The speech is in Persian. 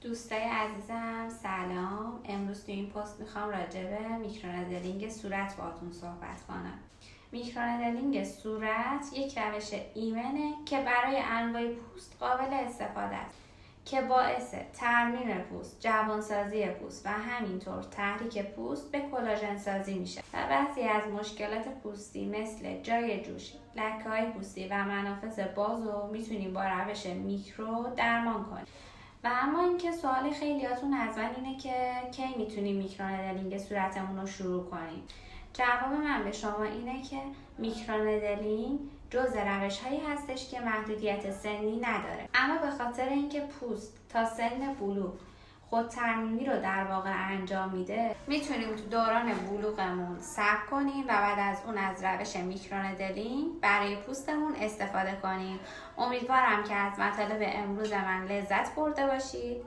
دوستای عزیزم سلام. امروز تو این پست میخوام راجع به میکروندلینگ صورت باهاتون صحبت کنم. میکروندلینگ صورت یک روش ایمنه که برای انواع پوست قابل استفاده است که باعث ترمیم پوست، جوانسازی پوست و همینطور تحریک پوست به کلاژن سازی میشه و بعضی از مشکلات پوستی مثل جای جوش، لکه‌های پوستی و منافذ باز رو میتونیم با روش میکرو درمان کنیم. و اما اینکه سوال خیلیاتون حتما اینه که کی میتونیم میکروندلینگ صورتمون رو شروع کنیم. جواب من به شما اینه که میکروندلینگ جزء روش‌هایی هستش که محدودیت سنی نداره، اما به خاطر اینکه پوست تا سن بلوغ خود ترمیمی رو در واقع انجام میده، میتونیم تو دوران بلوغمون صبر کنیم و بعد از اون از روش میکروندلینگ برای پوستمون استفاده کنیم. امیدوارم که از مطالب امروز من لذت برده باشید.